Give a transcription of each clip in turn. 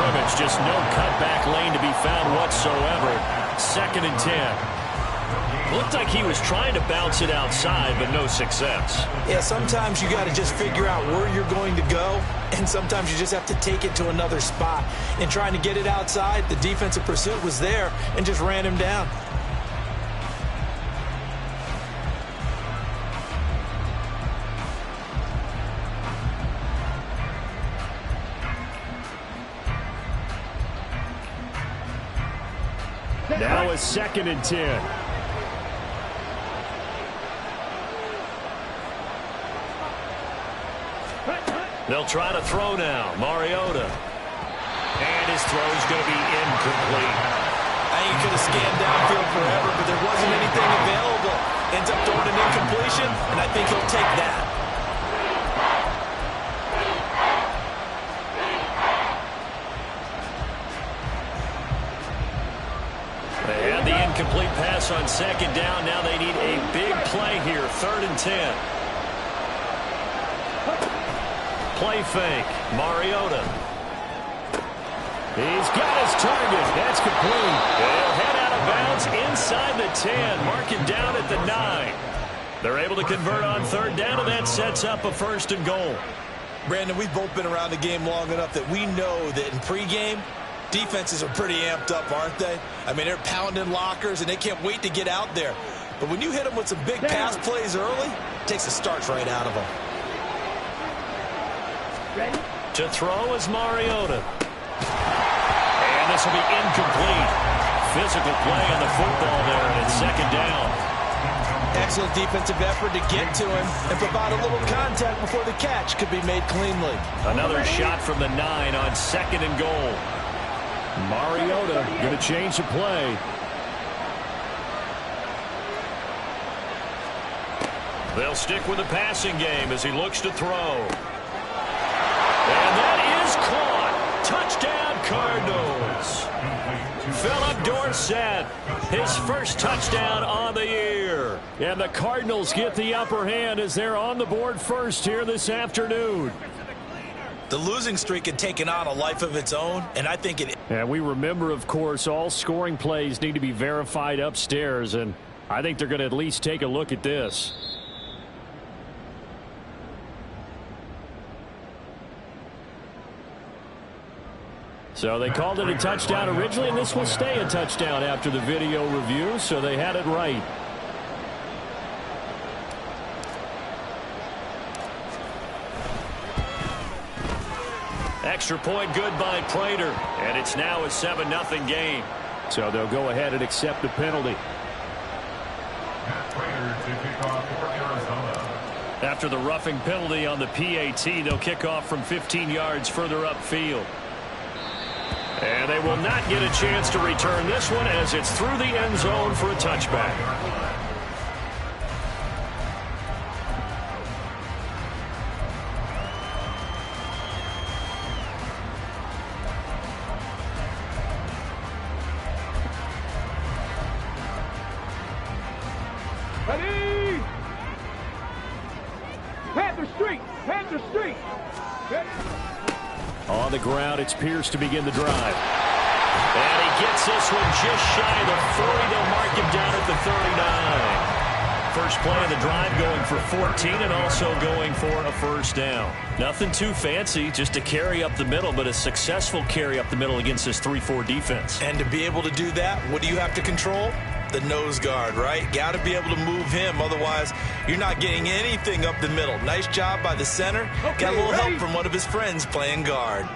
scrimmage. Just no cutback lane to be found whatsoever. 2nd and 10. Looked like he was trying to bounce it outside, but no success. Yeah, sometimes you got to just figure out where you're going to go, and sometimes you just have to take it to another spot. In trying to get it outside, the defensive pursuit was there and just ran him down. Now it's 2nd and 10. They'll try to throw now. Mariota. And his throw is going to be incomplete. I think he could have scanned downfield forever, but there wasn't anything available. Ends up throwing an incompletion, and I think he'll take that. They had the incomplete pass on 2nd down. Now they need a big play here. 3rd and 10. Play fake. Mariota. He's got his target. That's complete. They'll head out of bounds inside the 10. Mark him down at the 9. They're able to convert on 3rd down, and that sets up a 1st and goal. Brandon, we've both been around the game long enough that we know that in pregame, defenses are pretty amped up, aren't they? I mean, they're pounding lockers, and they can't wait to get out there. But when you hit them with some big pass plays early, it takes the starch right out of them. Ready? To throw is Mariota. And this will be incomplete. Physical play on the football there, and it's 2nd down. Excellent defensive effort to get to him and provide a little contact before the catch could be made cleanly. Another shot from the 9 on 2nd and goal. Mariota going to change the play. They'll stick with the passing game as he looks to throw. And that is caught. Touchdown, Cardinals. Philip Dorsett, his first touchdown on the year. And the Cardinals get the upper hand as they're on the board first here this afternoon. The losing streak had taken on a life of its own, and I think it... And we remember, of course, all scoring plays need to be verified upstairs, and I think they're going to at least take a look at this. So they called it a touchdown originally, and this will stay a touchdown after the video review, so they had it right. Extra point good by Prater, and it's now a 7-0 game. So they'll go ahead and accept the penalty. After the roughing penalty on the PAT, they'll kick off from 15 yards further upfield. And they will not get a chance to return this one as it's through the end zone for a touchback. Ready? Panther Street! Panther Street! On the ground, it's Pierce to begin the drive. And he gets this one just shy of the 40. They'll mark him down at the 39. First play of the drive going for 14 and also going for a 1st down. Nothing too fancy, just a carry up the middle, but a successful carry up the middle against this 3-4 defense. And to be able to do that, what do you have to control? The nose guard, right? Got to be able to move him. Otherwise, you're not getting anything up the middle. Nice job by the center. Got a little help from one of his friends playing guard.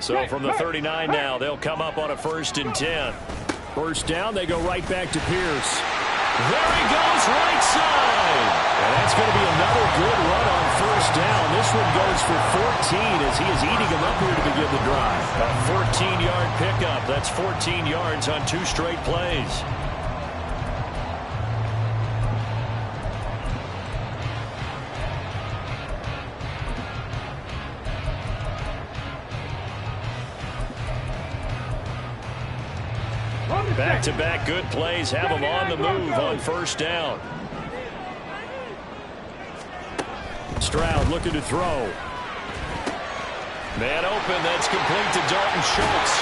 So from the 39 now, they'll come up on a 1st and 10. 1st down, they go right back to Pierce. There he goes, right side. And that's going to be another good run on 1st down. This one goes for 14 as he is eating him up here to begin the drive. A 14-yard pickup. That's 14 yards on 2 straight plays. Back-to-back good plays have him on the move on 1st down. Stroud looking to throw. Man open, that's complete to Dalton Schultz.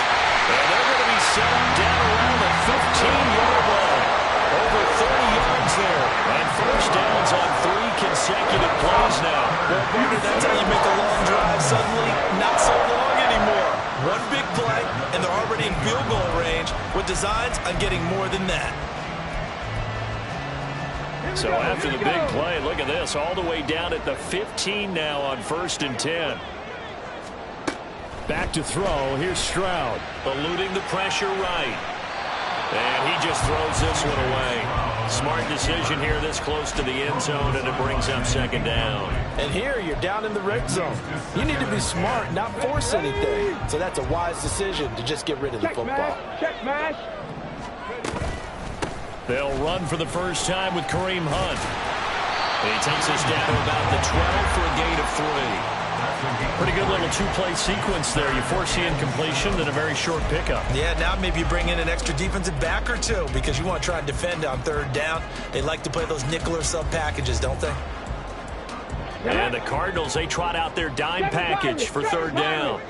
And they're going to be set up down around the 15-yard line. Over 30 yards there. And first downs on 3 consecutive plays now. Well, partner, that's how you make a long drive suddenly not so long anymore. One big play, and they're already in field goal range with designs on getting more than that. So after the big play, look at this, all the way down at the 15 now on 1st and 10. Back to throw. Here's Stroud. Eluding the pressure right. And he just throws this one away. Smart decision here this close to the end zone, and it brings up 2nd down. And here you're down in the red zone. You need to be smart, not force anything. So that's a wise decision to just get rid of the football. Check mash. They'll run for the first time with Kareem Hunt. And he takes us down to about the 12 for a gain of 3. Pretty good little 2-play sequence there. You force the incompletion, then a very short pickup. Yeah, now maybe you bring in an extra defensive back or two because you want to try and defend on 3rd down. They like to play those nickel or sub packages, don't they? And the Cardinals, they trot out their dime package for 3rd down.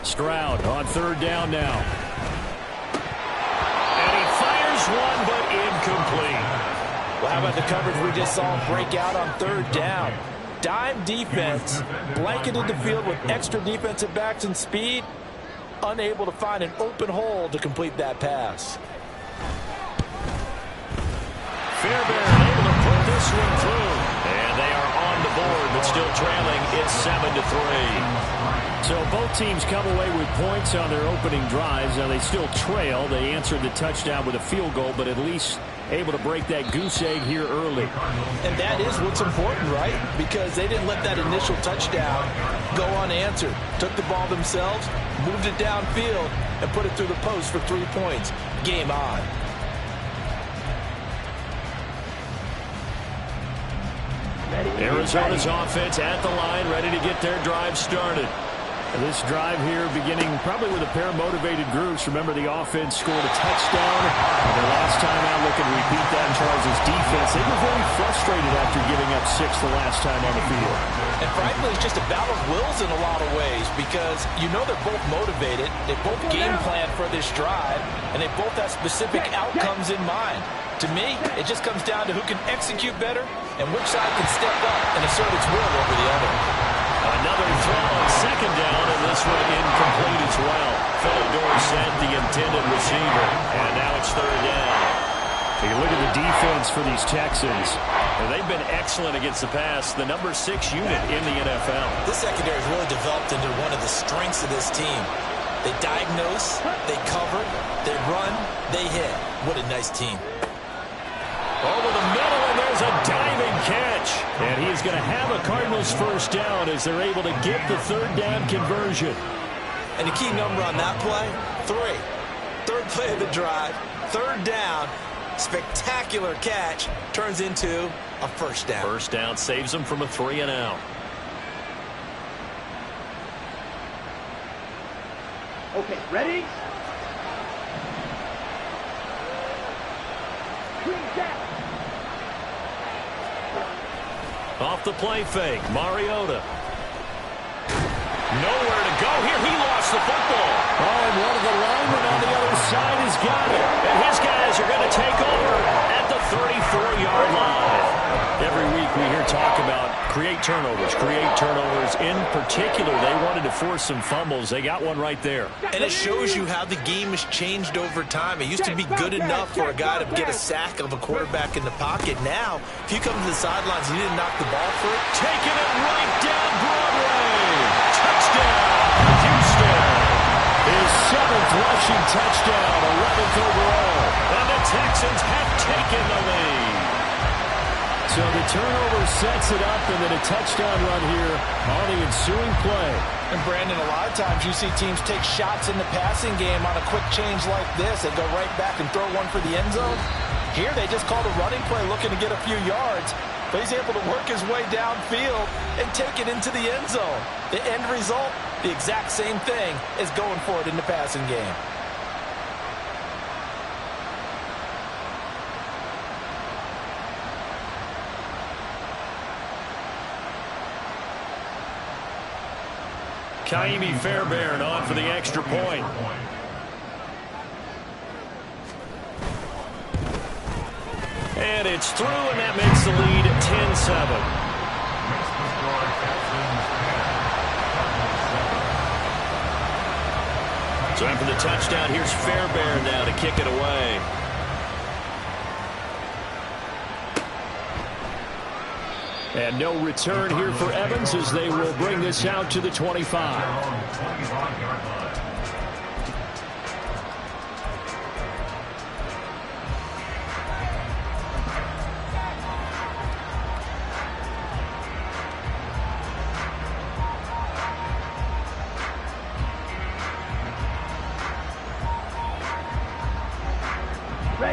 Stroud on 3rd down now. And he fires one, but incomplete. Well, how about the coverage we just saw him break out on 3rd down? Dime defense, blanketed the field with extra defensive backs and speed, unable to find an open hole to complete that pass. Fairbairn able to put this one through. And they are on the board, but still trailing. It's 7-3. So both teams come away with points on their opening drives. Now they still trail. They answered the touchdown with a field goal, but at least able to break that goose egg here early. And that is what's important, right? Because they didn't let that initial touchdown go unanswered. Took the ball themselves, moved it downfield, and put it through the post for 3 points. Game on. Arizona's offense at the line, ready to get their drive started. And this drive here beginning probably with a pair of motivated groups. Remember, the offense scored a touchdown. And their last time out looking to repeat that in Charles' defense. They were very frustrated after giving up 6 the last time on the field. And frankly, it's just a battle of wills in a lot of ways because you know they're both motivated. They both game plan for this drive, and they both have specific outcomes in mind. To me, it just comes down to who can execute better and which side can step up and assert its will over the other. Another throw on 2nd down, and this one incomplete as well. Philip Dorsett, the intended receiver, and now it's 3rd down. You look at the defense for these Texans. And they've been excellent against the pass, the number 6 unit in the NFL. This secondary has really developed into one of the strengths of this team. They diagnose, they cover, they run, they hit. What a nice team. Over the middle, and there's a diving catch. And he's going to have a Cardinals first down as they're able to get the 3rd down conversion. And the key number on that play, 3. 3rd play of the drive, 3rd down, spectacular catch, turns into a first down. First down saves them from a 3-and-out. Okay, ready? Off the play fake, Mariota. Nowhere to go here. He lost the football. Oh, and one of the linemen on the other side has got it. And his guys are going to take over at the 34-yard line. Every week we hear talk about create turnovers. In particular, they wanted to force some fumbles. They got one right there. And it shows you how the game has changed over time. It used to be good enough for a guy to get a sack of a quarterback in the pocket. Now, if you come to the sidelines and you didn't knock the ball for it, taking it right down Broadway. Touchdown, Houston. His 7th rushing touchdown, 11th overall. And the Texans have taken the lead. So the turnover sets it up, and then a touchdown run here on the ensuing play. And Brandon, a lot of times you see teams take shots in the passing game on a quick change like this. They go right back and throw one for the end zone. Here they just called a running play looking to get a few yards. But he's able to work his way downfield and take it into the end zone. The end result, the exact same thing as going for it in the passing game. Kaimi Fairbairn on for the extra point. And it's through, and that makes the lead 10-7. So after the touchdown, here's Fairbairn now to kick it away. And no return here for Evans as they will bring this out to the 25.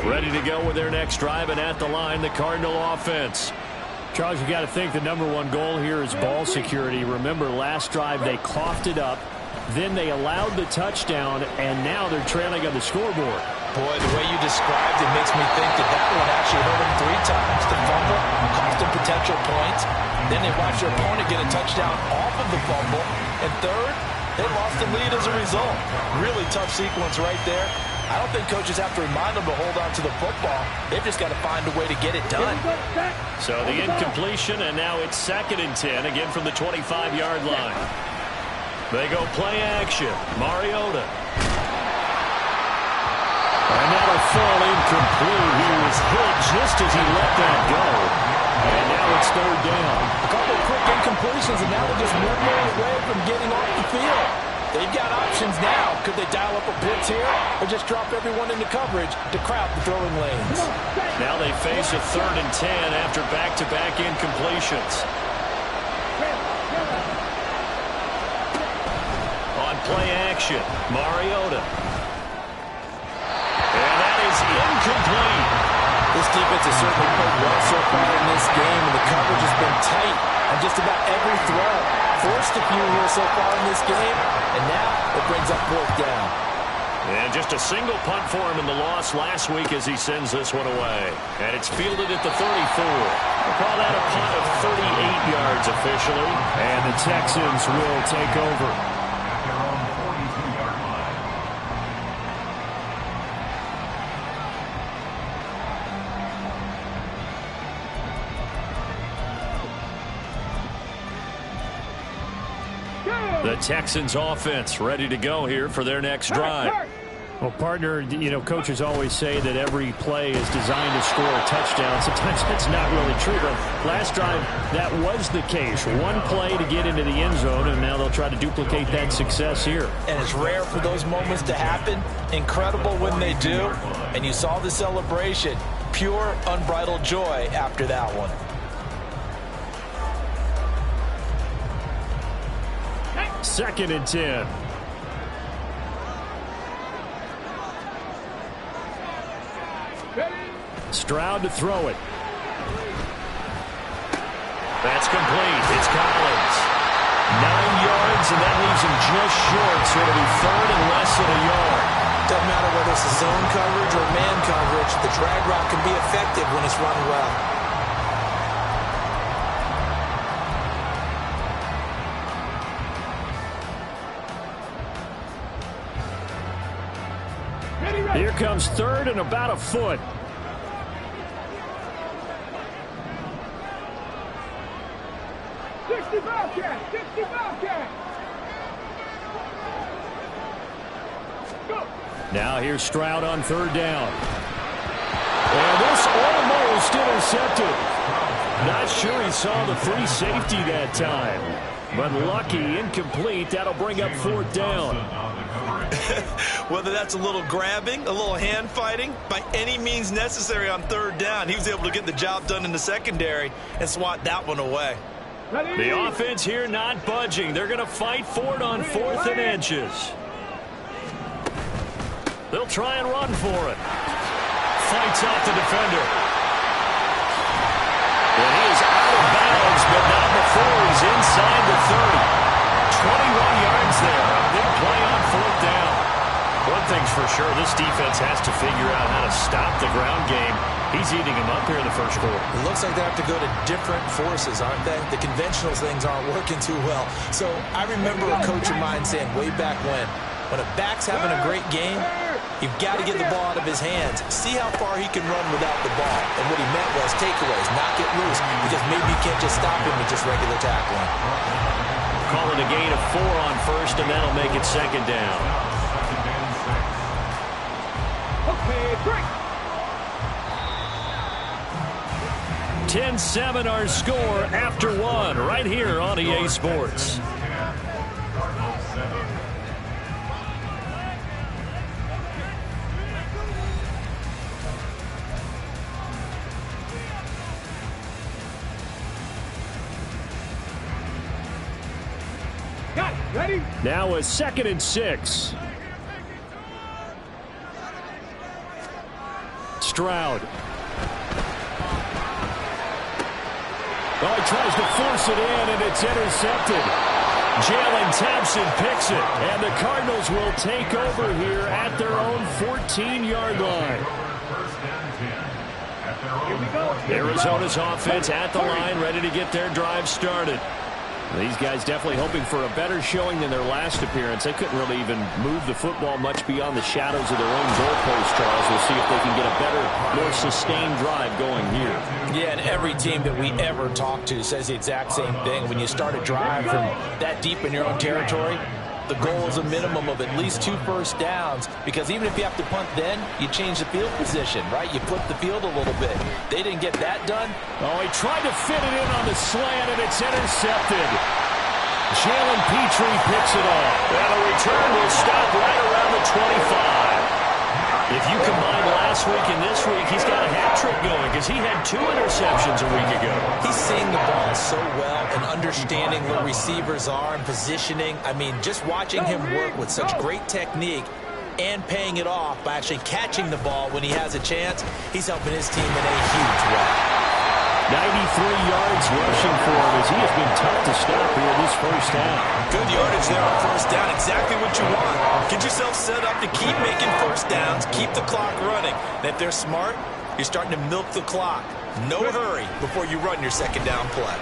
Ready to go with their next drive, and at the line, the Cardinal offense. Charles, you got to think the #1 goal here is ball security. Remember, last drive they coughed it up, then they allowed the touchdown, and now they're trailing on the scoreboard. Boy, the way you described it makes me think that one actually hurt them 3 times. The fumble cost them potential points. Then they watched their opponent get a touchdown off of the fumble. And third, they lost the lead as a result. Really tough sequence right there. I don't think coaches have to remind them to hold on to the football. They've just got to find a way to get it done. So the incompletion, and now it's 2nd and 10, again from the 25-yard line. They go play action. Mariota. And that'll fall incomplete. He was hit just as he let that go. And now it's 3rd down. A couple of quick incompletions, and now they're just 1 man away from getting off the field. They've got options now. Could they dial up a blitz here or just drop everyone into coverage to crowd the throwing lanes? Now they face a 3rd and 10 after back-to-back incompletions. On play action, Mariota. And that is incomplete. This defense has certainly played well so far in this game, and the coverage has been tight on just about every throw. Forced a few here so far in this game, and now it brings up 4th down. And just a single punt for him in the loss last week as he sends this one away. And it's fielded at the 34. We'll call that a punt of 38 yards officially. And the Texans will take over. The Texans offense ready to go here for their next drive. Well, partner, you know, coaches always say that every play is designed to score a touchdown. Sometimes that's not really true, but last drive, that was the case. 1 play to get into the end zone, and now they'll try to duplicate that success here. And it's rare for those moments to happen. Incredible when they do. And you saw the celebration. Pure, unbridled joy after that one. Second and 10. Stroud to throw it. That's complete. It's Collins. 9 yards, and that leaves him just short, so it'll be 3rd and less than a yard. Doesn't matter whether it's a zone coverage or man coverage, the drag route can be effective when it's run well. Here comes 3rd and about a foot. Now here's Stroud on 3rd down. And this almost intercepted. Not sure he saw the free safety that time. But lucky, incomplete. That'll bring up 4th down. Whether that's a little grabbing, a little hand fighting, by any means necessary on 3rd down, he was able to get the job done in the secondary and swat that one away. The offense here not budging. They're going to fight for it on 4th and inches. They'll try and run for it. Fights off the defender. And he is out of bounds, but not before he's inside the 30. 21 yards there. Big play on 4th down. One thing's for sure, this This defense has to figure out how to stop the ground game. He's eating them up here in the first quarter. It looks like they have to go to different forces, aren't they? The conventional things aren't working too well. So I remember a coach of mine saying way back when a back's having a great game, you've got to get the ball out of his hands. See how far he can run without the ball. And what he meant was takeaways, not get loose, because maybe you can't just stop him with just regular tackling. Call it a gain of 4 on first, and that'll make it second down. Okay, break. 10-7 our score after 1 right here on EA Sports. Got it. Ready? Now a 2nd and 6. Stroud. Oh, he tries to force it in, and it's intercepted. Jalen Thompson picks it, and the Cardinals will take over here at their own 14-yard line. Here we go. Arizona's offense at the line, ready to get their drive started. These guys definitely hoping for a better showing than their last appearance. They couldn't really even move the football much beyond the shadows of their own goalpost, Charles. We'll see if they can get a better, more sustained drive going here. Yeah, and every team that we ever talk to says the exact same thing. When you start a drive from that deep in your own territory, the goal is a minimum of at least 2 first downs, because even if you have to punt then, you change the field position, right? You flip the field a little bit. They didn't get that done. Oh, he tried to fit it in on the slant, and it's intercepted. Jalen Petrie picks it off. And the return will stop right around the 25. If you combine last week and this week, he's got a hat trick going because he had 2 interceptions a week ago. He's seeing the ball so well and understanding where receivers are and positioning. I mean, just watching him work with such great technique and paying it off by actually catching the ball when he has a chance, he's helping his team in a huge way. 93 yards rushing for him as he has been tough to stop here this first half. Good yardage there on first down. Exactly what you want. Get yourself set up to keep making first downs, keep the clock running. And if they're smart, you're starting to milk the clock. No hurry before you run your second down play.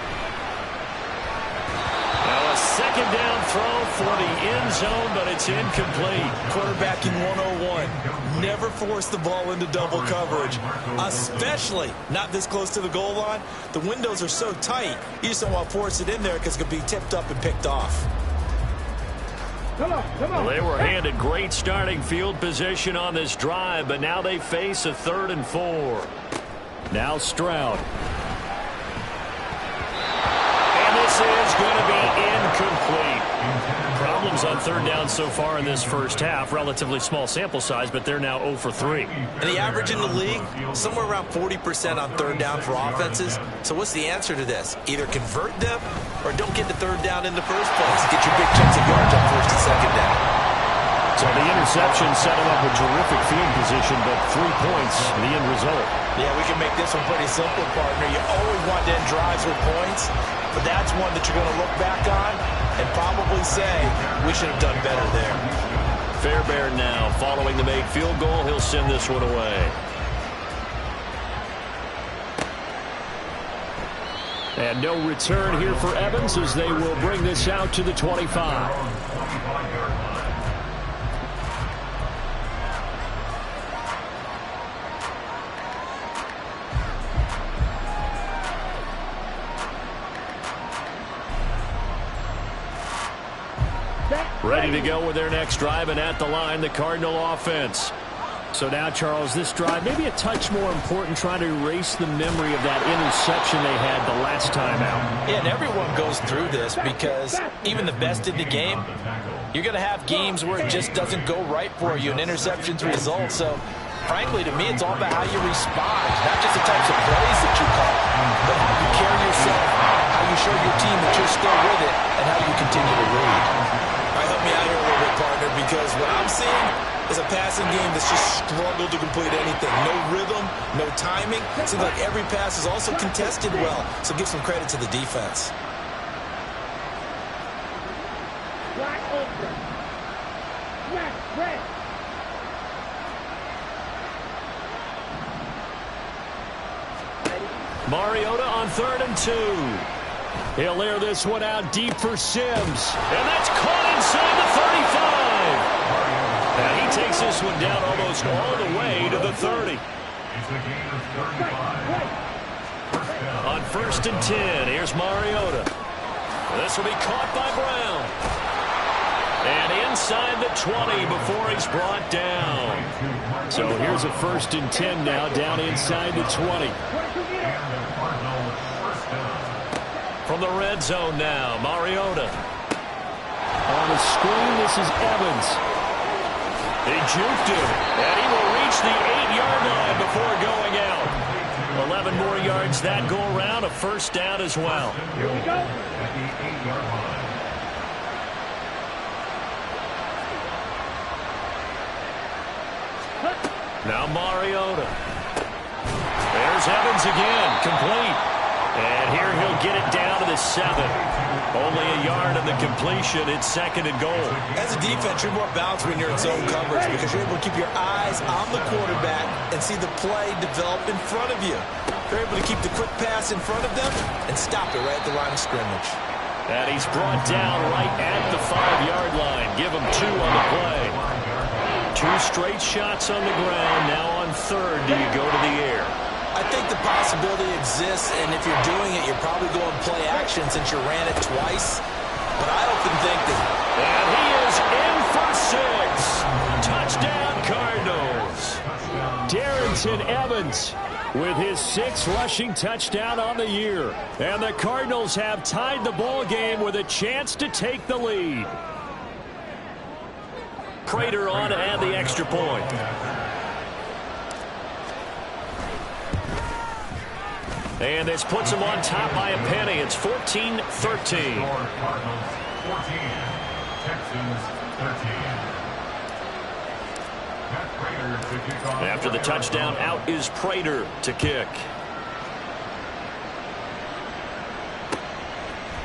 Now a second down throw for the end zone, but it's incomplete. Quarterbacking 101. Never force the ball into double coverage, especially not this close to the goal line. The windows are so tight, you just don't want to force it in there because it could be tipped up and picked off. Come on, come on. Well, they were handed great starting field position on this drive, but now they face a 3rd and 4. Now Stroud. And this is going to be incomplete. Problems on 3rd down so far in this first half. Relatively small sample size, but they're now 0 for 3. And the average in the league, somewhere around 40% on 3rd down for offenses. So what's the answer to this? Either convert them or don't get the 3rd down in the first place. Get your big chunks of yards on 1st and 2nd down. So the interception set him up with terrific field position, but 3 points, the end result. Yeah, we can make this one pretty simple, partner. You always want to end drives with points, but that's one that you're going to look back on and probably say, we should have done better there. Fairbairn now, following the made field goal, he'll send this one away. And no return here for Evans as they will bring this out to the 25. Ready to go with their next drive, and at the line, the Cardinal offense. So now, Charles, this drive maybe a touch more important, trying to erase the memory of that interception they had the last time out. Yeah, and everyone goes through this because even the best in the game, you're going to have games where it just doesn't go right for you, and interceptions result. So, frankly, to me, it's all about how you respond, not just the types of plays that you call, but how you carry yourself, how you show your team that you're still with it, and how you continue to lead. All right, help me out here a little bit, partner, because what I'm seeing is a passing game that's just struggled to complete anything. No rhythm, no timing. It seems like every pass is also contested well, so give some credit to the defense. Wide open. Left, red. Mariota on 3rd and 2. He'll air this one out deep for Sims. And that's caught inside the 35. And he takes this one down almost all the way to the 30. On 1st and 10, here's Mariota. This will be caught by Brown. And inside the 20 before he's brought down. So here's a 1st and 10 now, down inside the 20. From the red zone now, Mariota. On the screen, this is Evans. He juked him, and he will reach the 8-yard line before going out. 11 more yards that go around, a 1st down as well. Here we go. At the 8-yard line. Now Mariota. There's Evans again, complete. And here he'll get it down to the 7. Only a yard on the completion. It's 2nd and goal. As a defense, you're more balanced when you're in zone coverage because you're able to keep your eyes on the quarterback and see the play develop in front of you. You're able to keep the quick pass in front of them and stop it right at the line of scrimmage. And he's brought down right at the 5-yard line. Give him 2 on the play. 2 straight shots on the ground. Now on 3rd, do you go to the air? I think the possibility exists, and if you're doing it, you're probably going play action since you ran it twice. But I often think that... And he is in for 6. Touchdown, Cardinals. Darrington Evans with his 6th rushing touchdown on the year. And the Cardinals have tied the ball game with a chance to take the lead. Prater on to add the extra point. And this puts him on top by a penny. It's 14-13. Cardinals 14, Texans 13. After the touchdown, out is Prater to kick.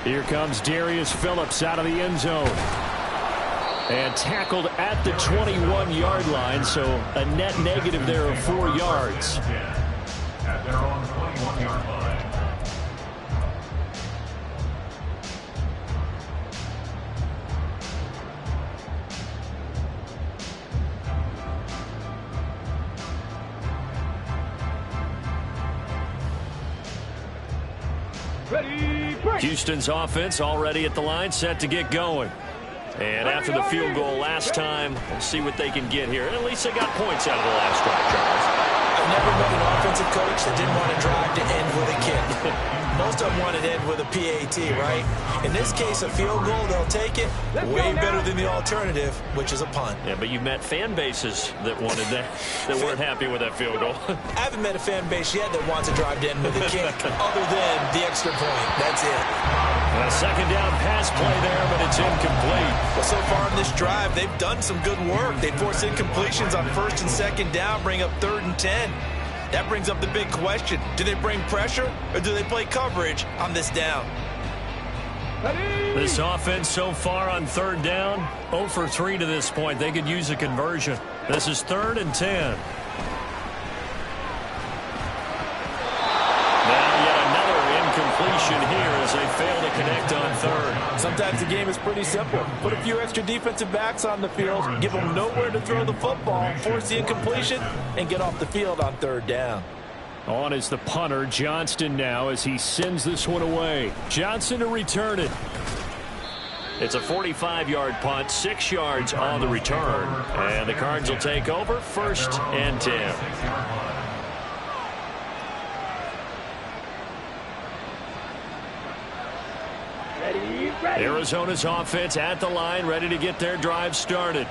Here comes Darius Phillips out of the end zone. And tackled at the 21-yard line, so a net negative there of 4 yards. At their own 21-yard line. Ready, break. Houston's offense already at the line, set to get going. And after the field goal last time, we'll see what they can get here. At least they got points out of the last drive, Charles. I've never met an offensive coach that didn't want to drive to end with a kick. Most of them want to end with a PAT, right? In this case, a field goal, they'll take it. Way better than the alternative, which is a punt. Yeah, but you've met fan bases that wanted that, that weren't happy with that field goal. I haven't met a fan base yet that wants to drive to end with a kick other than the extra point. That's it. And a 2nd down pass play there, but it's incomplete. Well, so far in this drive, they've done some good work. They force incompletions on 1st and 2nd down, bring up 3rd and 10. That brings up the big question. Do they bring pressure or do they play coverage on this down? Ready. This offense so far on 3rd down, 0 for 3 to this point. They could use a conversion. This is 3rd and 10. Now yet another incompletion here as they fail to connect on 3rd. Sometimes the game is pretty simple. Put a few extra defensive backs on the field, give them nowhere to throw the football, force the incompletion, and get off the field on 3rd down. On is the punter, Johnston, now as he sends this one away. Johnson to return it. It's a 45-yard punt, 6 yards on the return. And the Cards will take over, 1st and 10. Ready. Arizona's offense at the line, ready to get their drive started.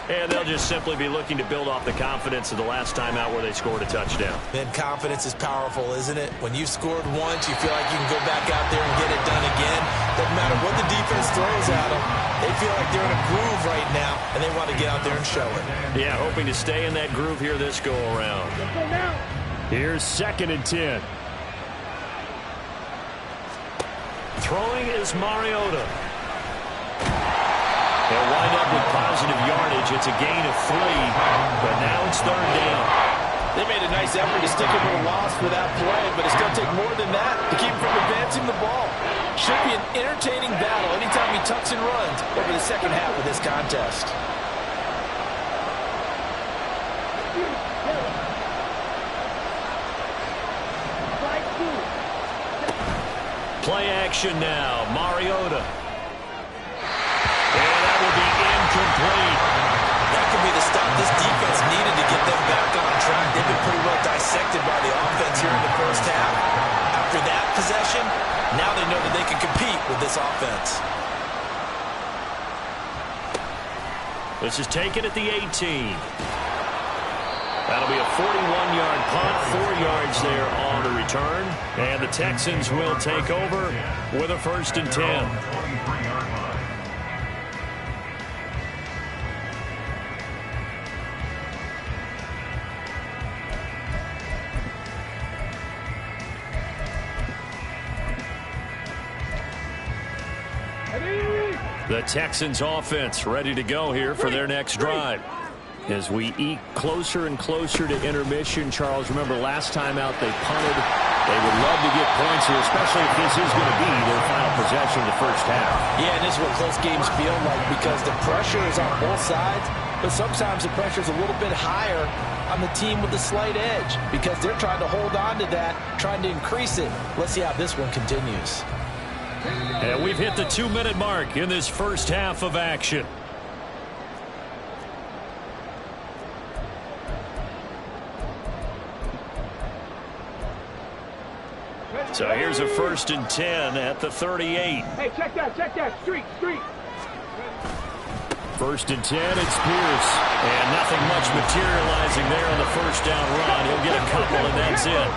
And they'll just simply be looking to build off the confidence of the last time out where they scored a touchdown. Man, confidence is powerful, isn't it? When you've scored once, you feel like you can go back out there and get it done again. Doesn't matter what the defense throws at them. They feel like they're in a groove right now, and they want to get out there and show it. Yeah, hoping to stay in that groove here this go-around. Let's go now. Here's 2nd and 10. Throwing is Mariota. They'll wind up with positive yardage. It's a gain of 3, but now it's 3rd down. They made a nice effort to stick him with a loss for that play, but it's going to take more than that to keep him from advancing the ball. Should be an entertaining battle anytime he tucks and runs over the second half of this contest. Play action now. Mariota. And that will be incomplete. That could be the stop this defense needed to get them back on track. They've been pretty well dissected by the offense here in the first half. After that possession, now they know that they can compete with this offense. This is taken at the 18. That'll be a 41-yard punt, 4 yards there on the return. And the Texans will take over with a 1st and 10. The Texans offense ready to go here for their next drive. As we eke closer and closer to intermission, Charles, remember last time out they punted. They would love to get points here, especially if this is going to be their final possession of the first half. Yeah, and this is what close games feel like because the pressure is on both sides, but sometimes the pressure is a little bit higher on the team with the slight edge because they're trying to hold on to that, trying to increase it. Let's see how this one continues. And we've hit the 2-minute mark in this first half of action. So here's a 1st and 10 at the 38. Hey, check that. Street. 1st and 10, it's Pierce. And nothing much materializing there on the first down run. He'll get a couple, and that's it.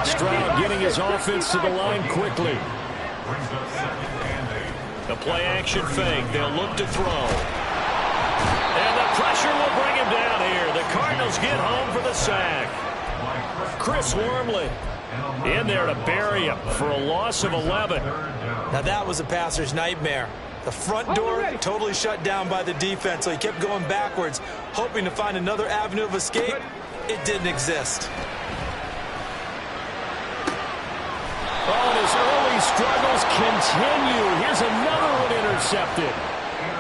Stroud getting his offense to the line quickly. The play action fake. They'll look to throw. And the pressure will bring him down here. The Cardinals get home for the sack. Chris Wormley in there to bury him for a loss of 11. Now that was a passer's nightmare. The front door totally shut down by the defense, so he kept going backwards, hoping to find another avenue of escape. It didn't exist. Oh, and his early struggles continue. Here's another one intercepted.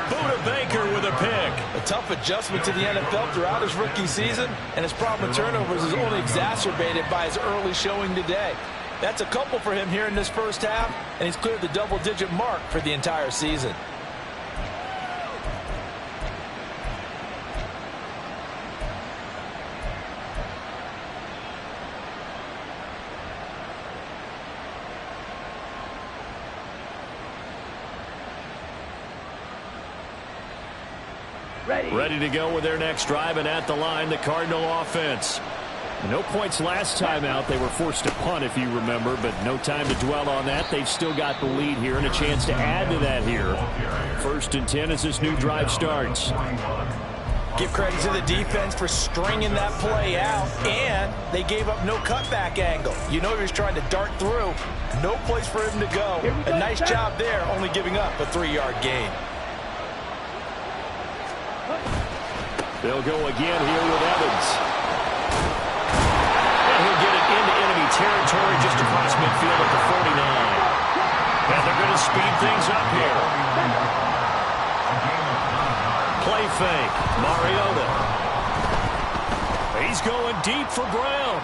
Buda Baker with a pick. A tough adjustment to the NFL throughout his rookie season, and his problem with turnovers is only exacerbated by his early showing today. That's a couple for him here in this first half, and he's cleared the double-digit mark for the entire season. Ready to go with their next drive, and at the line, the Cardinal offense. No points last time out. They were forced to punt, if you remember, but no time to dwell on that. They've still got the lead here and a chance to add to that here. 1st and 10 as this new drive starts. Give credit to the defense for stringing that play out, and they gave up no cutback angle. You know he was trying to dart through. No place for him to go. A nice job there, only giving up a 3-yard gain. They'll go again here with Evans. And he'll get it into enemy territory just across midfield at the 49. And they're going to speed things up here. Play fake. Mariota. He's going deep for Brown.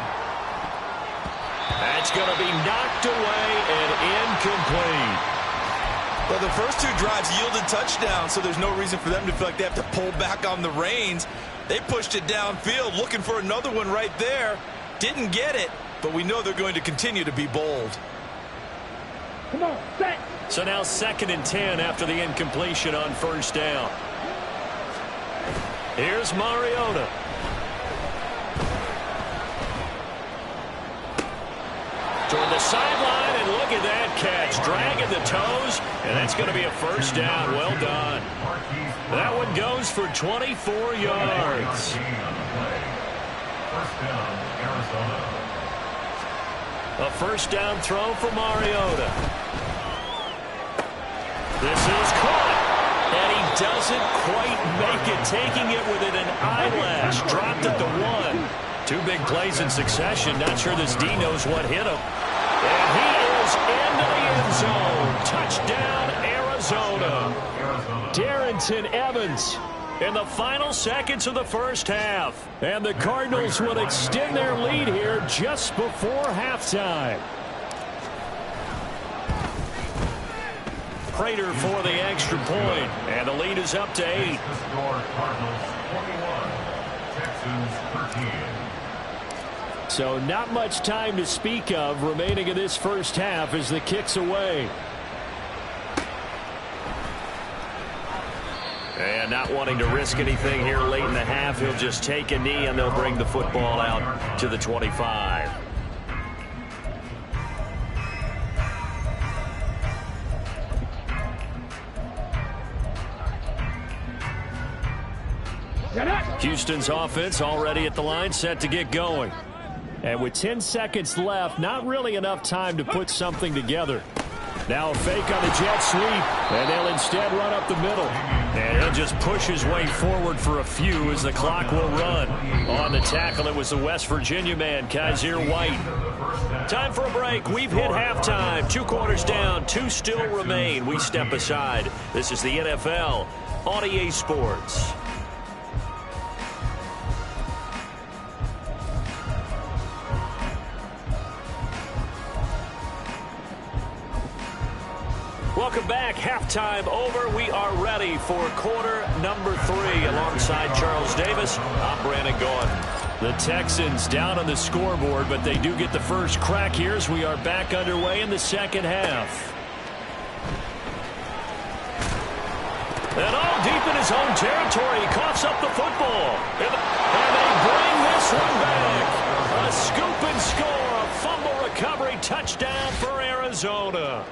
That's going to be knocked away and incomplete. Well, the first 2 drives yielded touchdowns, so there's no reason for them to feel like they have to pull back on the reins. They pushed it downfield, looking for another one right there. Didn't get it, but we know they're going to continue to be bold. Come on, set. So now 2nd and 10 after the incompletion on first down. Here's Mariota. Toward the sideline, and look at that catch. Dragging the toes, and that's going to be a first down. Well done. That one goes for 24 yards. A first down throw for Mariota. This is caught. And he doesn't quite make it. Taking it within an eyelash. Dropped at the 1. Two big plays in succession. Not sure this D knows what hit him. And he is into the end zone. Touchdown, Arizona. Darrington Evans in the final seconds of the first half. And the Cardinals would extend their lead here just before halftime. Prater for the extra point. And the lead is up to 8. The score, Cardinals 21, Texans 13. So not much time to speak of remaining in this first half as the kick's away. And not wanting to risk anything here late in the half, he'll just take a knee and they'll bring the football out to the 25. Houston's offense already at the line, set to get going. And with 10 seconds left, not really enough time to put something together. Now a fake on the jet sweep, and they'll instead run up the middle. And he'll just push his way forward for a few as the clock will run. On the tackle, it was the West Virginia man, Kaiser White. Time for a break. We've hit halftime. 2 quarters down, 2 still remain. We step aside. This is the NFL on EA Sports. Welcome back. Halftime over. We are ready for quarter number 3. Alongside Charles Davis, I'm Brandon Gordon. The Texans down on the scoreboard, but they do get the first crack here as we are back underway in the second half. And all deep in his own territory, he coughs up the football. And they bring this one back. A scoop and score, a fumble recovery touchdown for Arizona.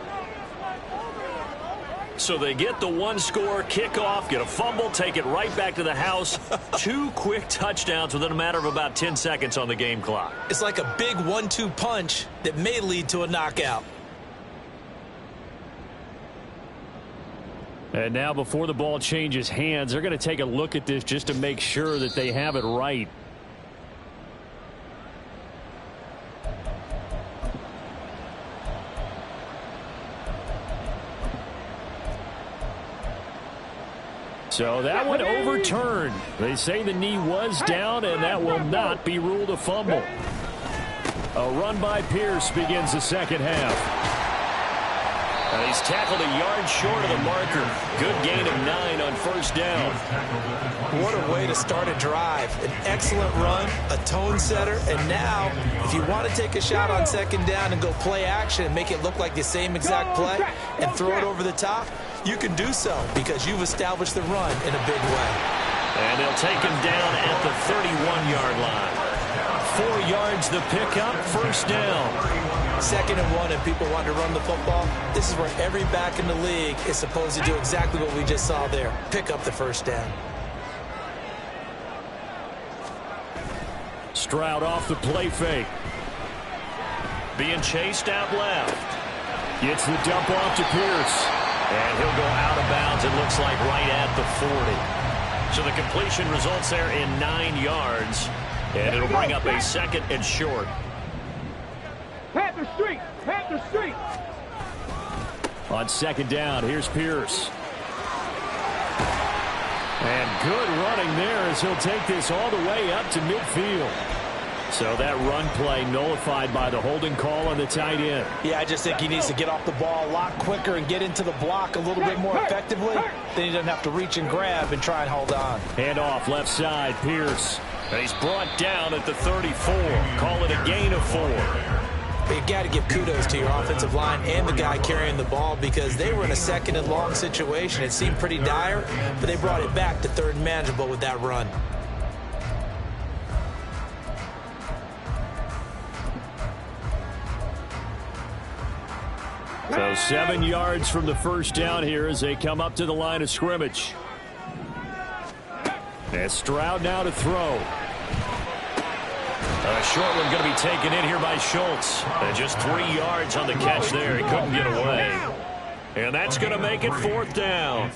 So they get the 1-score kickoff, get a fumble, take it right back to the house. 2 quick touchdowns within a matter of about 10 seconds on the game clock. It's like a big 1-2 punch that may lead to a knockout. And now before the ball changes hands, they're going to take a look at this just to make sure that they have it right. So that one overturned. They say the knee was down, and that will not be ruled a fumble. A run by Pierce begins the second half. And he's tackled a yard short of the marker. Good gain of 9 on first down. What a way to start a drive. An excellent run, a tone setter, and now if you want to take a shot on second down and go play action and make it look like the same exact play and throw it over the top, you can do so because you've established the run in a big way. And they'll take him down at the 31-yard line. 4 yards the pickup, first down. 2nd and 1 and people want to run the football. This is where every back in the league is supposed to do exactly what we just saw there. Pick up the first down. Stroud off the play fake. Being chased out left. Gets the dump off to Pierce. And he'll go out of bounds, it looks like right at the 40. So the completion results there in 9 yards. And it'll bring up a 2nd and short. Panther Street! Panther Street! On second down, here's Pierce. And good running there as he'll take this all the way up to midfield. So that run play nullified by the holding call on the tight end. Yeah, I just think he needs to get off the ball a lot quicker and get into the block a little bit more effectively. Then he doesn't have to reach and grab and try and hold on. Hand off left side, Pierce. And he's brought down at the 34. Call it a gain of 4. But you got to give kudos to your offensive line and the guy carrying the ball because they were in a 2nd and long situation. It seemed pretty dire, but they brought it back to 3rd and manageable with that run. So 7 yards from the first down here as they come up to the line of scrimmage. And Stroud now to throw. A short one going to be taken in here by Schultz. And just 3 yards on the catch there. He couldn't get away. And that's going to make it 4th down.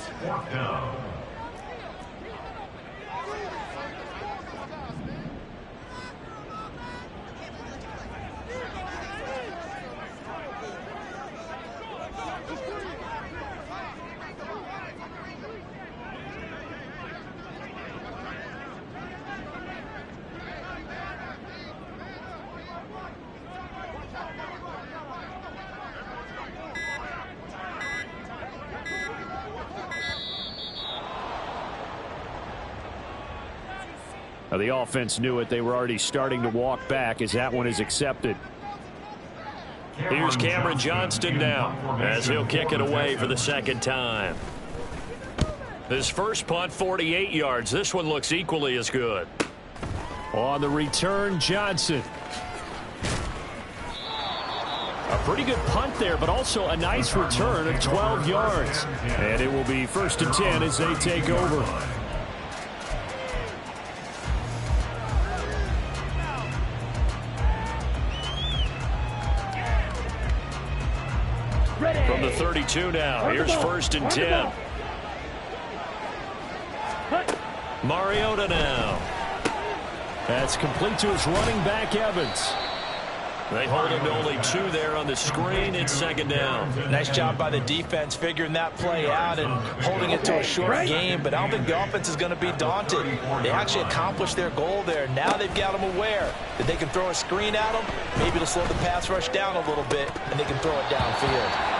Now, the offense knew it. They were already starting to walk back as that one is accepted. Here's Cameron Johnston now as he'll kick it away for the second time. His first punt, 48 yards. This one looks equally as good. On the return, Johnson. A pretty good punt there, but also a nice return of 12 yards. And it will be 1st and 10 as they take over. From the 32 now, here's 1st and 10. Mariota now. That's complete to his running back, Evans. They hold him to only 2 there on the screen. It's 2nd down. Nice job by the defense figuring that play out and holding it to a short game, but I don't think the offense is going to be daunted. They actually accomplished their goal there. Now they've got them aware that they can throw a screen at them, maybe to slow the pass rush down a little bit, and they can throw it downfield.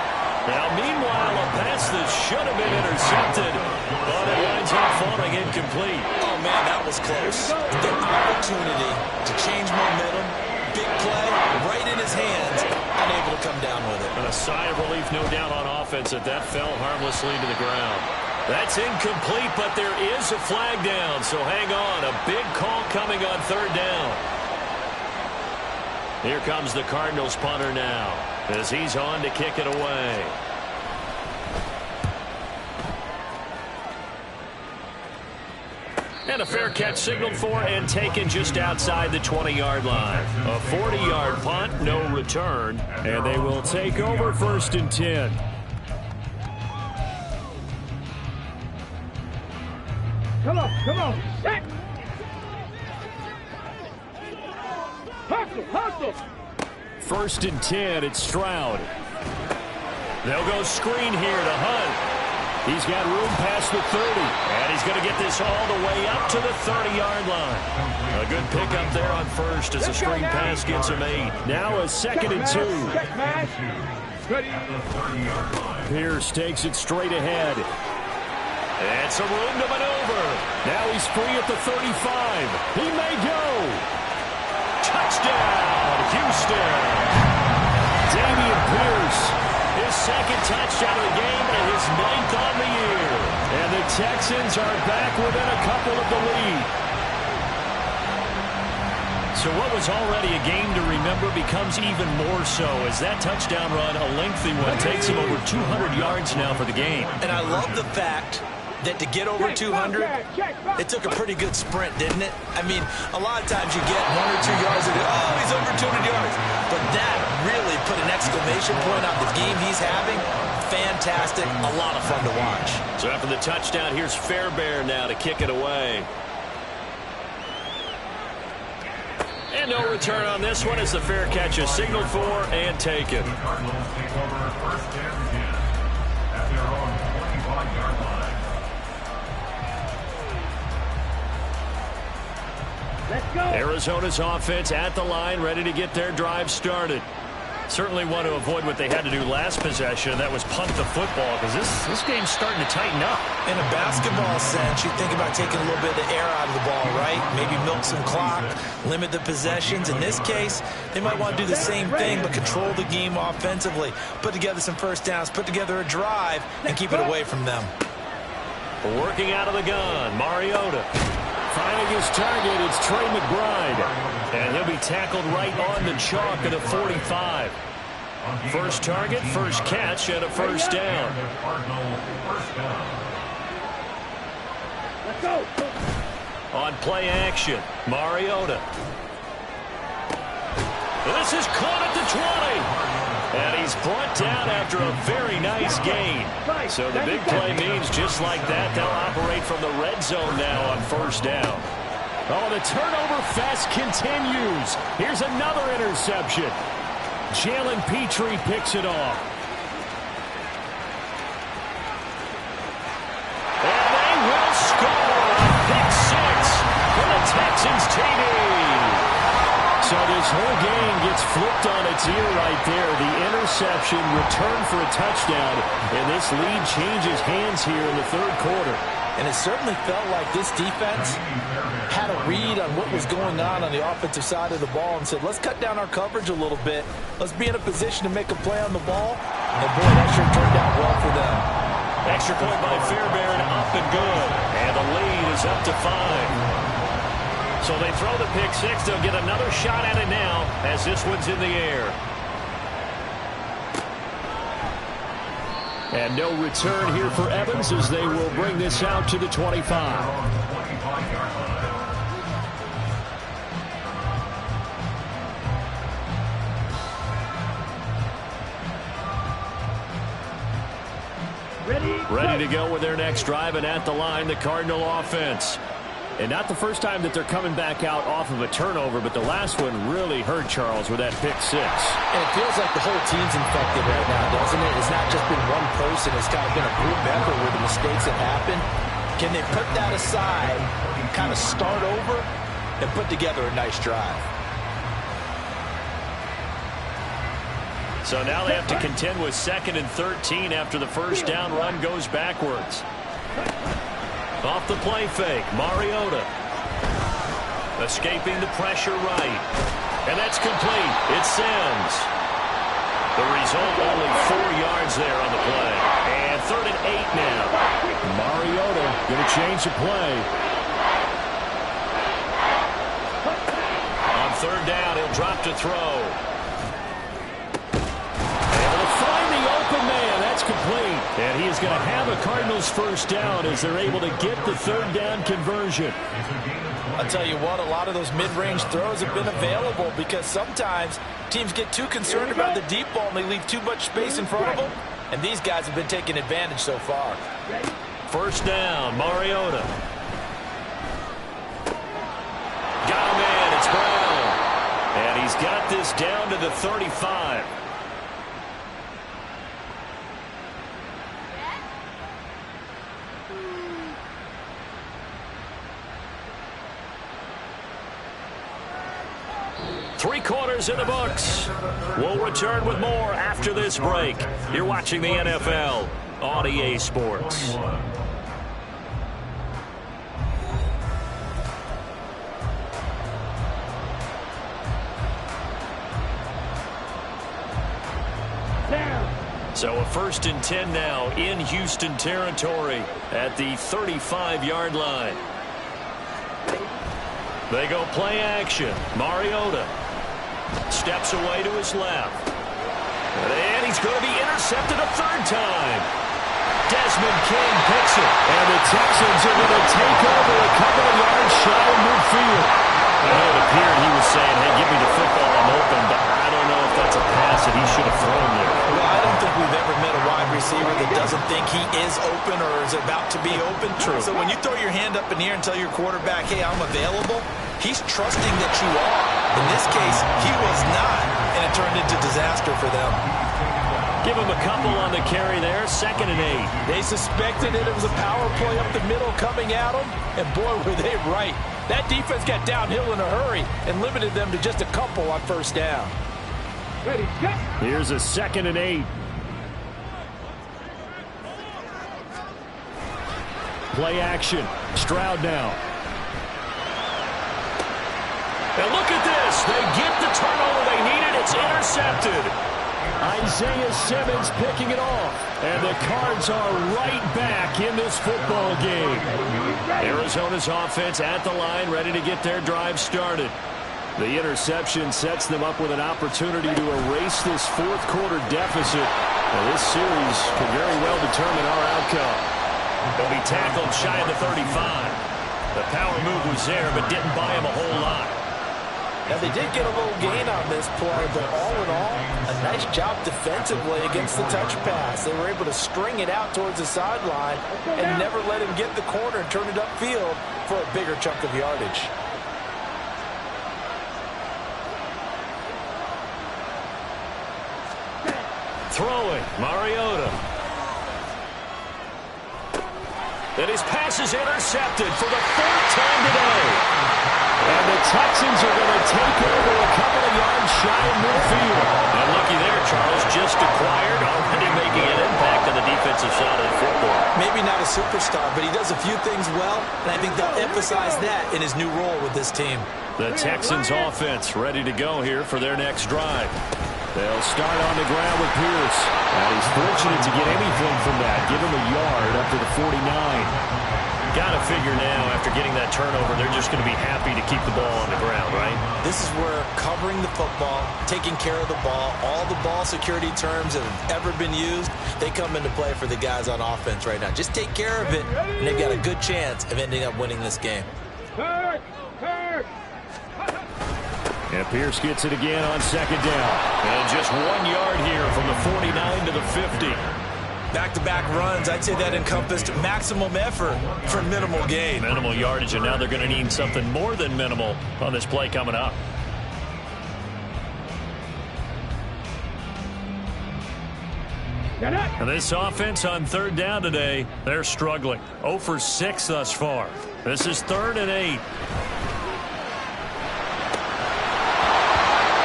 Now, meanwhile, a pass that should have been intercepted, but it winds up falling incomplete. Oh, man, that was close. The opportunity to change momentum, big play, right in his hands, unable to come down with it. And a sigh of relief, no doubt, on offense that fell harmlessly to the ground. That's incomplete, but there is a flag down, so hang on. A big call coming on 3rd down. Here comes the Cardinals punter now as he's on to kick it away. And a fair catch signaled for and taken just outside the 20-yard line. A 40-yard punt, no return, and they will take over 1st and 10. Come on, set! Hustle! 1st and 10, it's Stroud. They'll go screen here to Hunt. He's got room past the 30, and he's going to get this all the way up to the 30-yard line. A good pickup there on 1st as the screen pass gets him 8. Now a 2nd and 2. Pierce takes it straight ahead. And some room to maneuver. Now he's free at the 35. He may go. Touchdown, Houston. Dameon Pierce, his 2nd touchdown of the game and his 9th on the year. And the Texans are back within a couple of the lead. So what was already a game to remember becomes even more so as that touchdown run, a lengthy one, takes him over 200 yards now for the game. And I love the fact that to get over 200, it took a pretty good sprint, didn't it? I mean, a lot of times you get 1 or 2 yards and oh, he's over 200 yards. But that really put an exclamation point on the game he's having. Fantastic, a lot of fun to watch. So after the touchdown, here's Fairbairn now to kick it away. And no return on this one as the fair catch is signaled for and taken. The Cardinals take over 1st and 10 at their own 25-yard line. Let's go. Arizona's offense at the line, ready to get their drive started. Certainly want to avoid what they had to do last possession, that was punt the football, because this game's starting to tighten up. In a basketball sense, you think about taking a little bit of the air out of the ball, right? Maybe milk some clock, limit the possessions. In this case, they might want to do the same thing, but control the game offensively. Put together some 1st downs, put together a drive, and keep it away from them. Working out of the gun, Mariota. Finding his target, it's Trey McBride. And he'll be tackled right on the chalk at a 45. First target, first catch, and a 1st down. Let's go. On play action, Mariota. This is caught at the 20. And he's brought down after a very nice gain. So the big play means just like that, they'll operate from the red zone now on 1st down. Oh, the turnover fest continues. Here's another interception. Jalen Petrie picks it off. And they will score. Pick 6 for the Texans TD. So this whole game gets flipped on its ear right there. The interception, return for a touchdown, and this lead changes hands here in the third quarter. And it certainly felt like this defense had a read on what was going on the offensive side of the ball and said, let's cut down our coverage a little bit. Let's be in a position to make a play on the ball. And, boy, that sure turned out well for them. Extra point by Fairbairn, up and good. And the lead is up to 5. So they throw the pick six. They'll get another shot at it now as this one's in the air. And no return here for Evans as they will bring this out to the 25. Ready to go with their next drive, and at the line, the Cardinal offense. And not the first time that they're coming back out off of a turnover, but the last one really hurt Charles with that pick six. And it feels like the whole team's infected right now, doesn't it? It's not just been one person. It's kind of been a group effort with the mistakes that happen. Can they put that aside, kind of start over, and put together a nice drive? So now they have to contend with 2nd and 13 after the first down run goes backwards. Off the play fake, Mariota. Escaping the pressure right. And that's complete. It sends. The result, only 4 yards there on the play. And 3rd and 8 now. Mariota going to change the play. On 3rd down, he'll drop to throw. Complete. And he is going to have a Cardinals first down as they're able to get the 3rd down conversion. I'll tell you what, a lot of those mid-range throws have been available because sometimes teams get too concerned about the deep ball and they leave too much space in front of them. And these guys have been taking advantage so far. First down, Mariota. Got a man, it's Brown. And he's got this down to the 35. Three quarters in the books. We'll return with more after this break. You're watching the NFL on EA Sports. So a 1st and 10 now in Houston territory at the 35-yard line. They go play action. Mariota steps away to his left. And he's going to be intercepted a 3rd time. Desmond King picks it. And the Texans are going to take over a couple of yards shy of midfield. It appeared he was saying, hey, give me the football, I'm open. But I don't know if that's a pass that he should have thrown there. Well, I don't think we've ever met a wide receiver that doesn't think he is open or is about to be open. True. So when you throw your hand up in the air and tell your quarterback, hey, I'm available, he's trusting that you are. In this case, he was not, and it turned into disaster for them. Give him a couple on the carry there, 2nd and 8. They suspected it was a power play up the middle coming at them, and boy, were they right. That defense got downhill in a hurry and limited them to just a couple on 1st down. Ready, go. Here's a 2nd and 8. Play action. Stroud now. And look at this. They get the turnover they needed. It's intercepted. Isaiah Simmons picking it off. And the Cards are right back in this football game. Arizona's offense at the line, ready to get their drive started. The interception sets them up with an opportunity to erase this 4th quarter deficit. Now, this series could very well determine our outcome. They'll be tackled shy of the 35. The power move was there, but didn't buy him a whole lot. Now, they did get a little gain on this play, but all in all, a nice job defensively against the touch pass. They were able to string it out towards the sideline and never let him get the corner and turn it upfield for a bigger chunk of yardage. Throwing, Mariota. And his pass is intercepted for the 3rd time today. And the Texans are going to take over a couple of yards shy of midfield. And looky there, Charles, just acquired, already making an impact on the defensive side of the football. Maybe not a superstar, but he does a few things well, and I think they'll emphasize that in his new role with this team. The Texans offense ready to go here for their next drive. They'll start on the ground with Pierce. And he's fortunate to get anything from that. Give him a yard up to the 49. Got to figure now, after getting that turnover, they're just going to be happy to keep the ball on the ground, right? This is where covering the football, taking care of the ball, all the ball security terms that have ever been used, they come into play for the guys on offense right now. Just take care of it, and they've got a good chance of ending up winning this game. And Pierce gets it again on second down. And just 1 yard here from the 49 to the 50. Back-to-back runs, I'd say that encompassed maximum effort for minimal gain. Minimal yardage, and now they're going to need something more than minimal on this play coming up. And this offense on third down today, they're struggling. 0 for 6 thus far. This is 3rd and 8.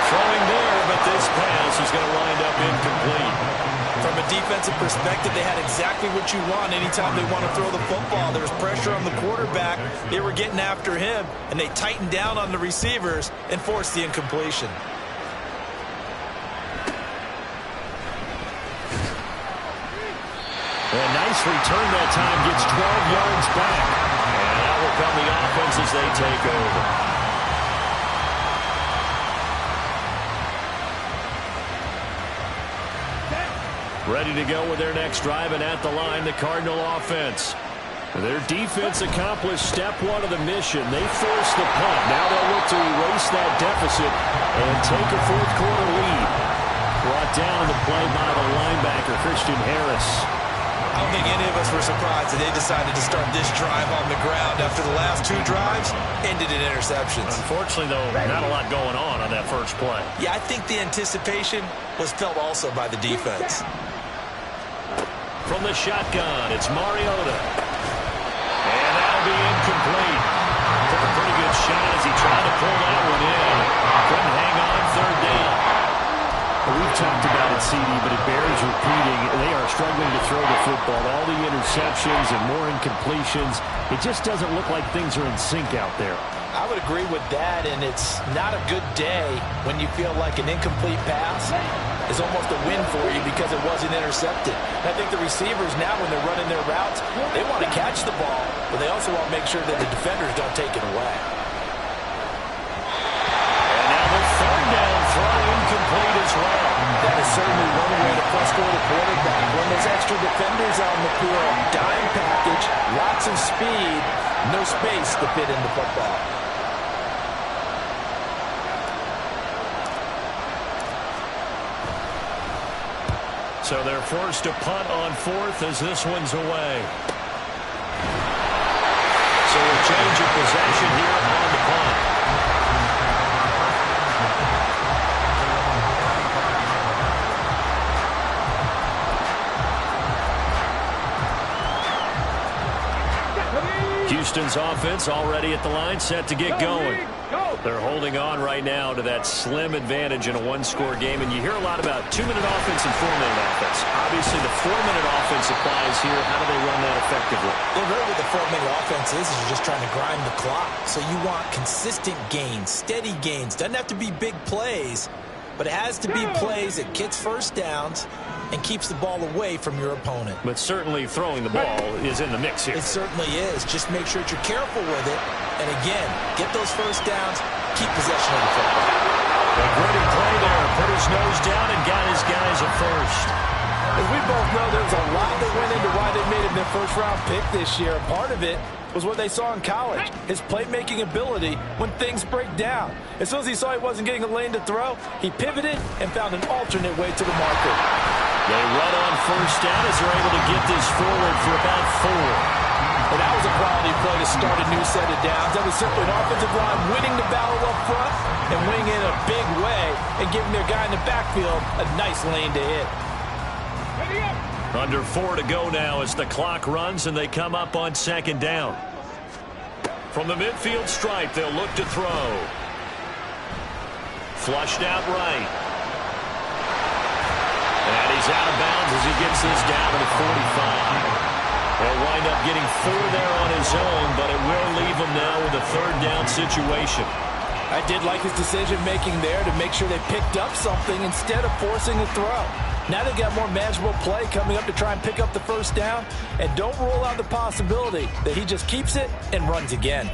Throwing there, but this pass is going to wind up incomplete. From a defensive perspective, they had exactly what you want anytime they want to throw the football. There was pressure on the quarterback. They were getting after him, and they tightened down on the receivers and forced the incompletion. A nice return that time, gets 12 yards back. And out will come the offense as they take over. Ready to go with their next drive, and at the line, the Cardinal offense. Their defense accomplished step 1 of the mission. They forced the punt. Now they'll look to erase that deficit and take a fourth-quarter lead. Brought down in the play by the linebacker, Christian Harris. I don't think any of us were surprised that they decided to start this drive on the ground after the last 2 drives ended in interceptions. Unfortunately, though, not a lot going on that first play. Yeah, I think the anticipation was felt also by the defense. From the shotgun, it's Mariota. And that'll be incomplete. Took a pretty good shot as he tried to pull that one in. Couldn't hang on 3rd down. Well, we've talked about it, CD, but it bears repeating. They are struggling to throw the football. All the interceptions and more incompletions. It just doesn't look like things are in sync out there. I would agree with that, and it's not a good day when you feel like an incomplete pass is almost a win for you because it wasn't intercepted. And I think the receivers now, when they're running their routes, they want to catch the ball, but they also want to make sure that the defenders don't take it away. And now the 3rd down throw incomplete as well. That is certainly one way to frustrate a quarterback. When there's extra defenders on the field, dime package, lots of speed, no space to fit in the football. So they're forced to punt on 4th as this one's away. So a change of possession here on the punt. Houston's offense already at the line, set to get going. They're holding on right now to that slim advantage in a 1-score game, and you hear a lot about 2-minute offense and 4-minute offense. Obviously, the 4-minute offense applies here. How do they run that effectively? Well, really what the 4-minute offense is you're just trying to grind the clock. So you want consistent gains, steady gains. Doesn't have to be big plays, but it has to be plays that gets first downs and keeps the ball away from your opponent. But certainly throwing the ball is in the mix here. It certainly is. Just make sure that you're careful with it. And again, get those first downs, keep possession of the football. A gritty play there. Put his nose down and got his guys at first. As we both know, there's a lot that went into why they made him their first-round pick this year. Part of it was what they saw in college, his playmaking ability when things break down. As soon as he saw he wasn't getting a lane to throw, he pivoted and found an alternate way to the marker. They run on first down as they're able to get this forward for about 4. And that was a quality play to start a new set of downs. That was simply an offensive line winning the battle up front and winning in a big way and giving their guy in the backfield a nice lane to hit. Under 4 to go now as the clock runs and they come up on second down. From the midfield stripe, they'll look to throw. Flushed out right. And he's out of bounds as he gets this down to the 45. He'll wind up getting 4 there on his own, but it will leave him now with a third down situation. I did like his decision-making there to make sure they picked up something instead of forcing a throw. Now they've got more manageable play coming up to try and pick up the first down, and don't rule out the possibility that he just keeps it and runs again.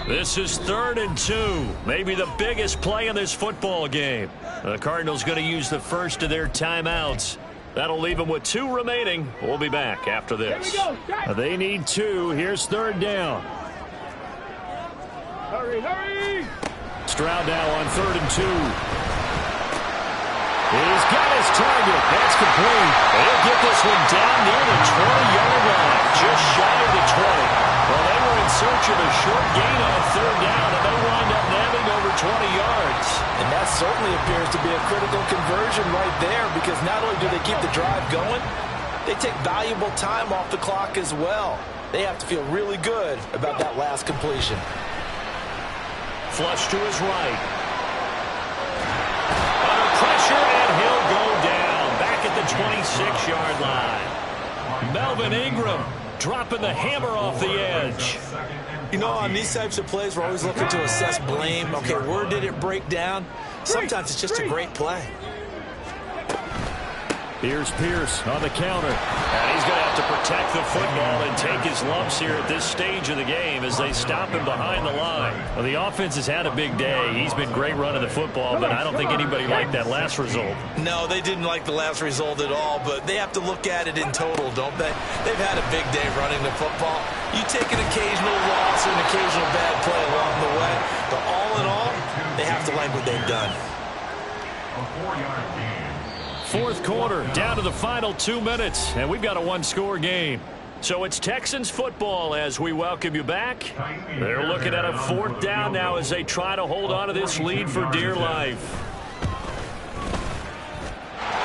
This is 3rd and 2. Maybe the biggest play in this football game. The Cardinals going to use the first of their timeouts. That'll leave them with 2 remaining. We'll be back after this. They need 2. Here's 3rd down. Hurry! Stroud now on 3rd and 2. He's got his target. That's complete. He'll get this one down near the 20-yard line. Just shy of the 20. Well, they were in search of a short gain on 3rd down, and they wind up nabbing over 20 yards. And that certainly appears to be a critical conversion right there, because not only do they keep the drive going, they take valuable time off the clock as well. They have to feel really good about that last completion. Flush to his right. Under pressure, and he'll go down. Back at the 26-yard line. Melvin Ingram dropping the hammer off the edge. You know, on these types of plays, we're always looking to assess blame. Okay, where did it break down? Sometimes it's just a great play. Here's Pierce on the counter. And he's going to have to protect the football and take his lumps here at this stage of the game as they stop him behind the line. Well, the offense has had a big day. He's been great running the football, but I don't think anybody liked that last result. No, they didn't like the last result at all, but they have to look at it in total, don't they? They've had a big day running the football. You take an occasional loss or an occasional bad play along the way, but all in all, they have to like what they've done. A 4-yard gain. 4th quarter, down to the final 2 minutes, and we've got a 1-score game. So it's Texans football as we welcome you back. They're looking at a 4th down now as they try to hold on to this lead for dear life.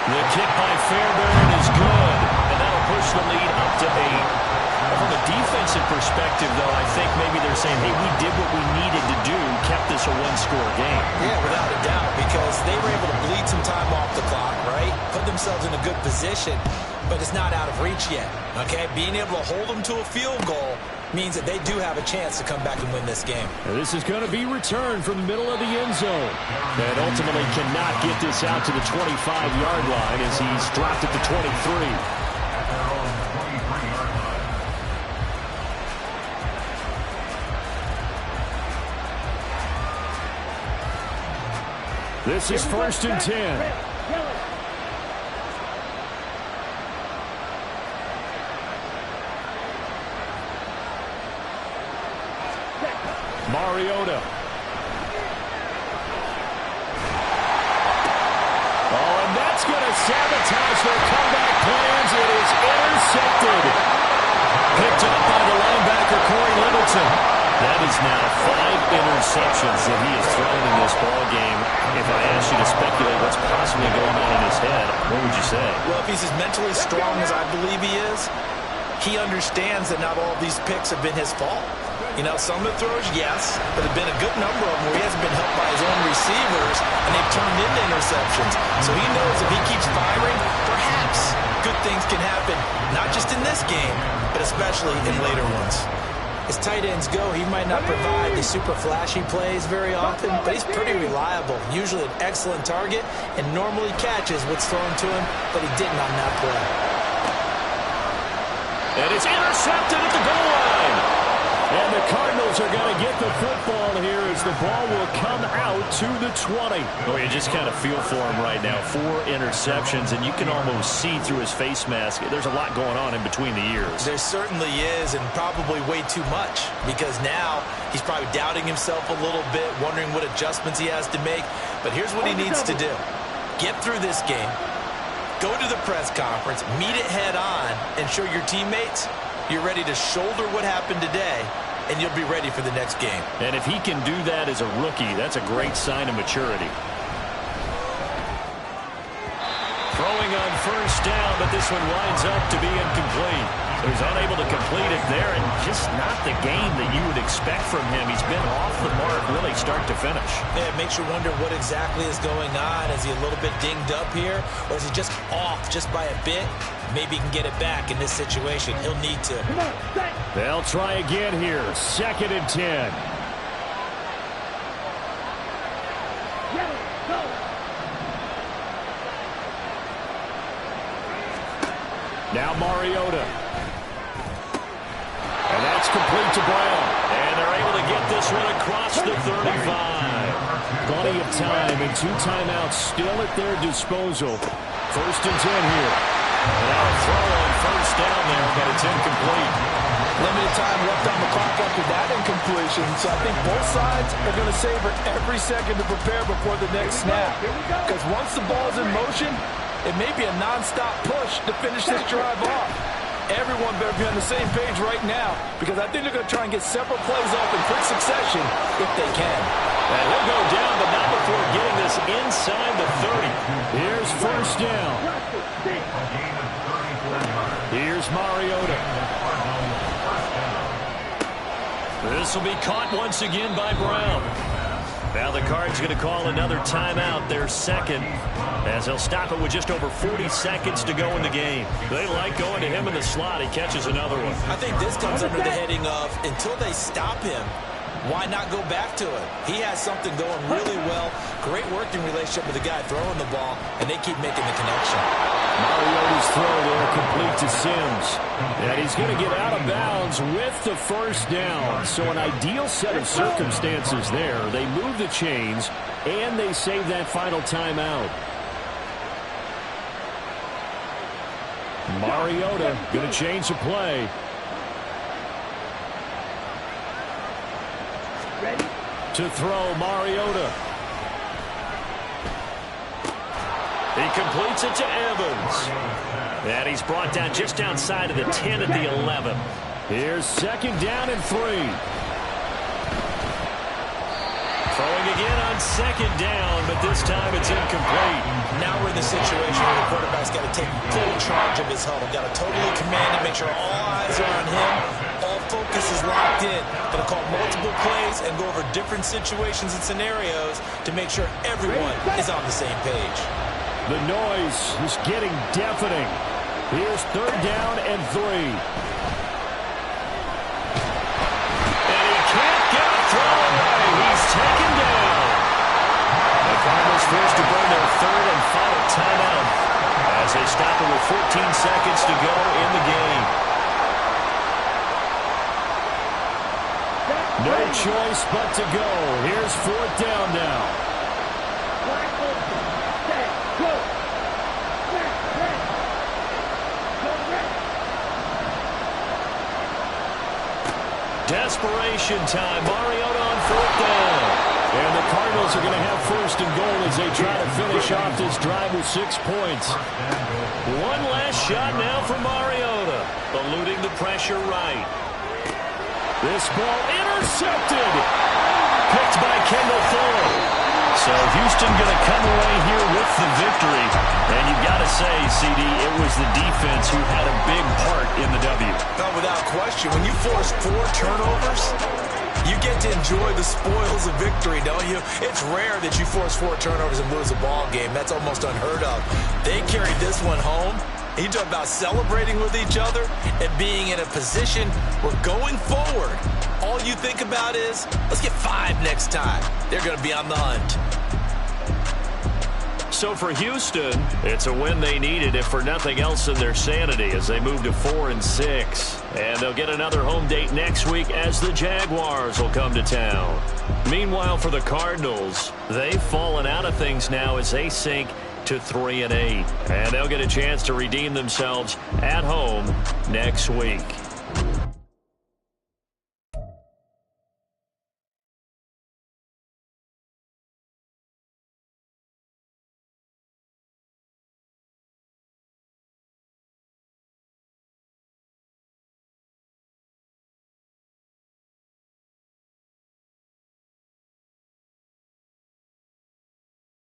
The kick by Fairbairn is good, and that'll push the lead up to 8. From a defensive perspective, though, I think maybe they're saying, hey, we did what we needed to do, kept this a 1-score game. Yeah, without a doubt, because they were able to bleed some time off the clock, right? Put themselves in a good position, but it's not out of reach yet, okay? Being able to hold them to a field goal means that they do have a chance to come back and win this game. And this is going to be returned from the middle of the end zone. And ultimately cannot get this out to the 25-yard line as he's dropped at the 23. This is 1st and 10. Mariota. Oh, and that's going to sabotage their comeback plans. It is intercepted. Picked up by the linebacker, Corey Littleton. That is now 5 interceptions that he has thrown in this ball game. If I asked you to speculate what's possibly going on in his head, what would you say? Well, if he's as mentally strong as I believe he is, he understands that not all of these picks have been his fault. You know, some of the throws, yes, but there have been a good number of them where he hasn't been helped by his own receivers, and they've turned into interceptions. So he knows if he keeps firing, perhaps good things can happen, not just in this game, but especially in later ones. As tight ends go, he might not provide the super flashy plays very often, but he's pretty reliable. Usually an excellent target and normally catches what's thrown to him, but he didn't on that play. And it's intercepted at the goal line. And the Cardinals are going to get the football here as the ball will come out to the 20. Oh, you just kind of feel for him right now. 4 interceptions, and you can almost see through his face mask. There's a lot going on in between the ears. There certainly is, and probably way too much, because now he's probably doubting himself a little bit, wondering what adjustments he has to make. But here's what he needs to do. Get through this game, go to the press conference, meet it head on, and show your teammates you're ready to shoulder what happened today, and you'll be ready for the next game. And if he can do that as a rookie, that's a great sign of maturity. first down, but this one winds up to be incomplete. So he's unable to complete it there, and just not the game that you would expect from him. He's been off the mark really start to finish. Yeah, it makes you wonder what exactly is going on. Is he a little bit dinged up here, or is he just off just by a bit? Maybe he can get it back in this situation. He'll need to. They'll try again here. 2nd and 10. Now Mariota. And that's complete to Brown. And they're able to get this one across the 35. Plenty of time and 2 timeouts still at their disposal. 1st and 10 here. Now a throw on first down there, but it's incomplete. Limited time left on the clock after that incompletion, so I think both sides are going to savor every second to prepare before the next snap. Because once the ball's in motion, it may be a non-stop push to finish this drive off. Everyone better be on the same page right now, because I think they're going to try and get several plays off in quick succession if they can. And he'll go down, but not before getting this inside the 30. Here's first down. Here's Mariota. This will be caught once again by Brown. Now the Cards going to call another timeout, their second, as they'll stop it with just over 40 seconds to go in the game. They like going to him in the slot. He catches another one. I think this comes under the heading of, until they stop him, why not go back to it? He has something going really well. Great working relationship with the guy throwing the ball, and they keep making the connection. Mariota's throw there complete to Sims. And he's going to get out of bounds with the first down. So an ideal set of circumstances there. They move the chains, and they save that final timeout. Mariota going to change the play. To throw, Mariota. He completes it to Evans. And he's brought down just outside of the 10 at the 11. Here's 2nd down and 3. Throwing again on 2nd down, but this time it's incomplete. Now we're in the situation where the quarterback's got to take full charge of his huddle. Got to totally command it, make sure all eyes are on him. All focus is locked in. Got to call multiple plays and go over different situations and scenarios to make sure everyone is on the same page. The noise is getting deafening. Here's 3rd down and 3. And he can't get a throw away. He's taken down. The Cardinals forced to burn their 3rd and final timeout as they stop it with 14 seconds to go in the game. No choice but to go. Here's 4th down now. Desperation time. Mariota on 4th down. And the Cardinals are going to have 1st and goal as they try to finish off this drive with 6 points. One last shot now for Mariota. Eluding the pressure right. This ball intercepted. Picked by Kendall Fuller. So Houston going to come away here with the victory. And you've got to say, CD, it was the defense who had a big part in the W. No, without question. When you force 4 turnovers, you get to enjoy the spoils of victory, don't you? It's rare that you force 4 turnovers and lose a ball game. That's almost unheard of. They carried this one home. You talk about celebrating with each other and being in a position where going forward, all you think about is, let's get 5 next time. They're going to be on the hunt. So for Houston, it's a win they needed, if for nothing else in their sanity, as they move to 4-6. And they'll get another home date next week as the Jaguars will come to town. Meanwhile, for the Cardinals, they've fallen out of things now as they sink to 3-8. And they'll get a chance to redeem themselves at home next week.